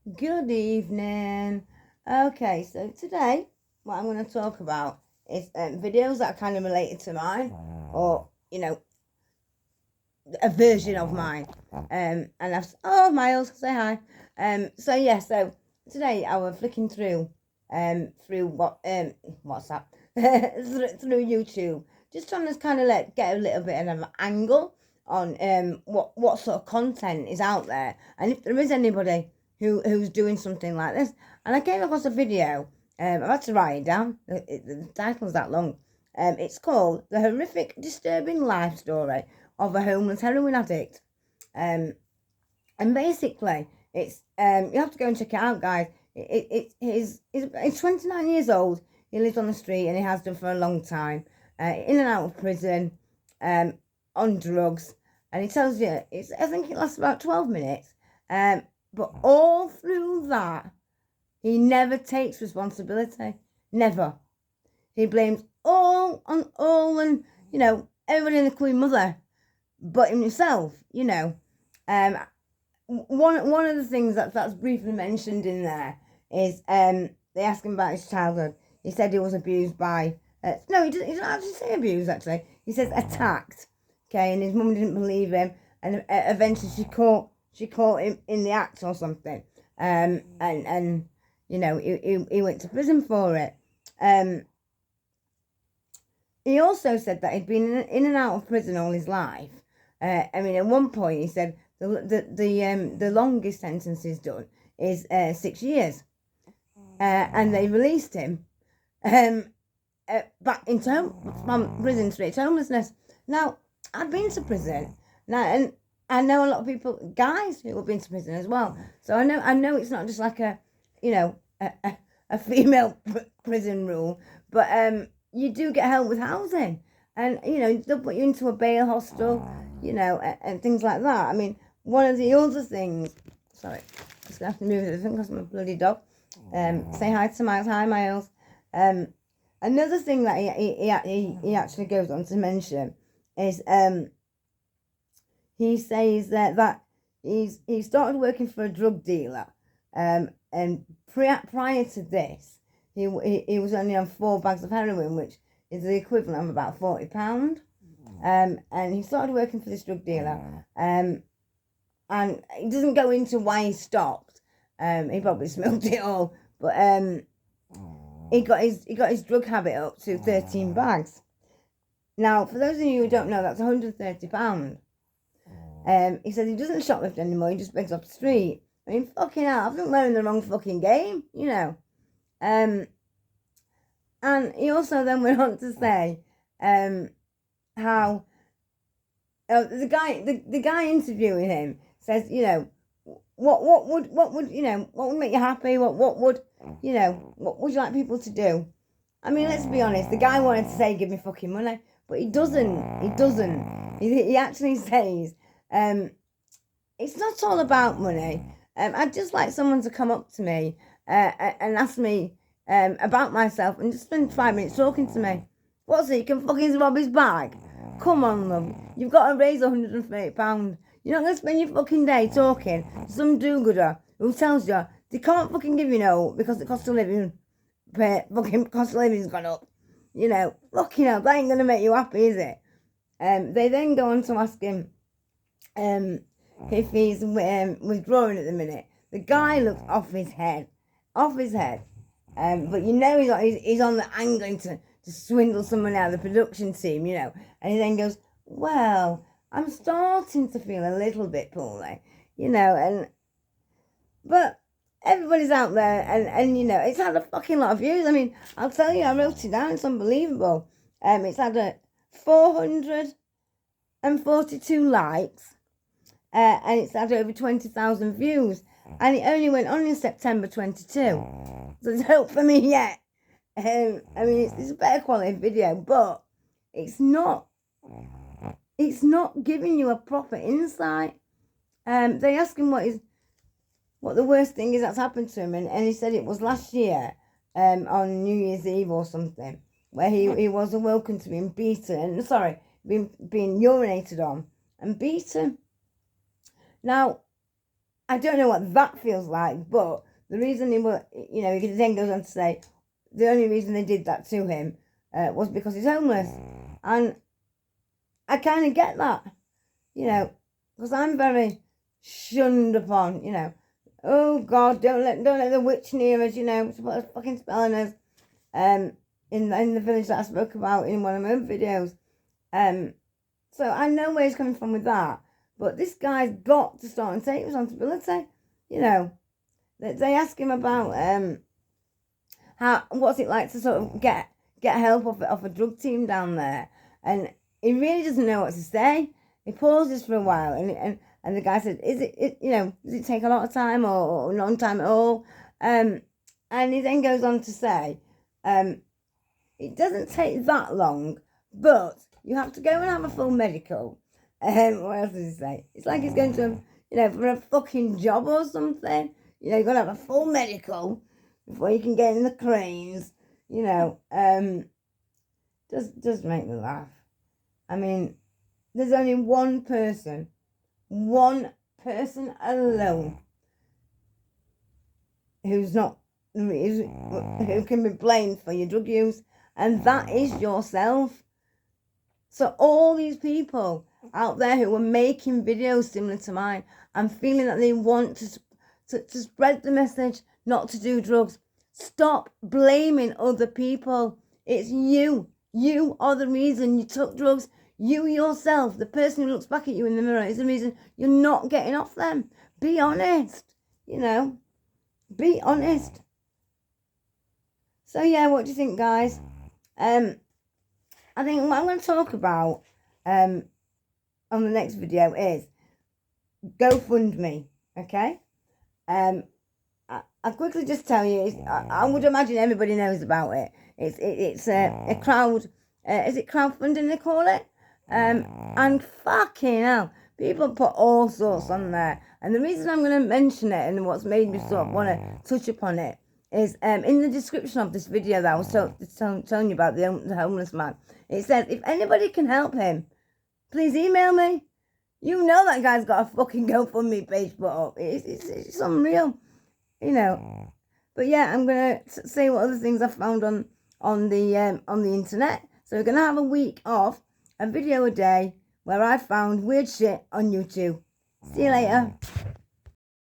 Good evening. Okay, so today what I'm going to talk about is videos that are kind of related to mine, or a version of mine. Miles, say hi. So today I was flicking through WhatsApp through YouTube, just trying to kind of get a little bit of an angle on what sort of content is out there, and if there is anybody who's doing something like this. And I came across a video. I've had to write it down. The title's that long. It's called "The Horrific, Disturbing Life Story of a Homeless Heroin Addict." And basically, it's you have to go and check it out, guys. He's 29 years old. He lives on the street and he has done for a long time. In and out of prison, on drugs, and he tells you I think it lasts about 12 minutes. But all through that, he never takes responsibility. Never. He blames all on all and everybody in the Queen Mother, but himself. One of the things that's briefly mentioned in there is they ask him about his childhood. He said he was abused by no, he doesn't actually say abused. Actually, he says attacked. Okay, and his mum didn't believe him, and eventually she caught him in the act or something. And he went to prison for it. He also said that he'd been in and out of prison all his life. At one point he said the longest sentence he's done is 6 years, and they released him back from prison straight to homelessness. Now, I've been to prison now, and I know a lot of people, guys, who have been to prison as well. So I know it's not just like a female prison rule, but you do get help with housing, and they'll put you into a bail hostel, and things like that. I mean, one of the other things. Sorry, I'm just gonna have to move it. I think that's my bloody dog. Say hi to Miles. Hi, Miles. Another thing that he actually goes on to mention is he says that he started working for a drug dealer, and prior to this, he was only on 4 bags of heroin, which is the equivalent of about £40. And he started working for this drug dealer, and he doesn't go into why he stopped. He probably smoked it all, but he got his drug habit up to 13 bags. Now, for those of you who don't know, that's £130. He says he doesn't shoplift anymore. He just begs off the street. I mean, fucking hell, I think we're in the wrong fucking game, And he also then went on to say how the guy interviewing him says, what would make you happy? What would you like people to do? I mean, let's be honest. The guy wanted to say, "Give me fucking money," but he doesn't. He actually says, "It's not all about money. I'd just like someone to come up to me and ask me about myself and just spend 5 minutes talking to me. What's it? You can fucking rob his bag? Come on, love. You've got to raise £130. You're not going to spend your fucking day talking to some do-gooder who tells you they can't fucking give you no because the cost of living, has gone up. Fucking hell, that ain't going to make you happy, is it?" They then go on to ask him if he's withdrawing at the minute. The guy looks off his head. But he's on the angling to swindle someone out of the production team, and he then goes, "Well, I'm starting to feel a little bit poorly, but everybody's out there, and it's had a fucking lot of views. I mean, I'll tell you, I wrote it down, it's unbelievable. It's had 442 likes, and it's had over 20,000 views, and it only went on in September 22. So there's hope for me yet. It's a better quality video, but it's not giving you a proper insight. They asked him what the worst thing is that's happened to him, and he said it was last year, on New Year's Eve or something, where he was awoken to being beaten, being urinated on and beaten. Now, I don't know what that feels like, but the reason he then goes on to say the only reason they did that to him was because he's homeless. And I kind of get that, because I'm very shunned upon, Oh God, don't let the witch near us, to put a fucking spell on us. In the village that I spoke about in one of my own videos. So I know where he's coming from with that. But this guy's got to start and take responsibility. They ask him about what's it like to sort of get help off a drug team down there, and he really doesn't know what to say. He pauses for a while, and the guy says, "Does it take a lot of time or no time at all?" And he then goes on to say, "It doesn't take that long, but you have to go and have a full medical." What else does he say? It's like he's going to, for a fucking job or something. You've got to have a full medical before you can get in the cranes. Does make me laugh. I mean, there's only one person alone who can be blamed for your drug use, and that is yourself. So all these people out there who are making videos similar to mine and feeling that they want to spread the message not to do drugs, stop blaming other people. It's you. You are the reason you took drugs. You yourself, the person who looks back at you in the mirror, is the reason you're not getting off them. Be honest, Be honest. So yeah, what do you think, guys? I think what I'm going to talk about on the next video is GoFundMe, okay? I'll quickly just tell you, I would imagine everybody knows about it. It's a crowd, is it crowdfunding they call it? And fucking hell, people put all sorts on there. And the reason I'm going to mention it and what's made me sort of want to touch upon it is in the description of this video that I was telling you about the homeless man. It says, if anybody can help him, please email me. You know that guy's got a fucking GoFundMe page put up. It's unreal, But yeah, I'm gonna say what other things I found on the internet. So we're gonna have a week of a video a day where I found weird shit on YouTube. See you later.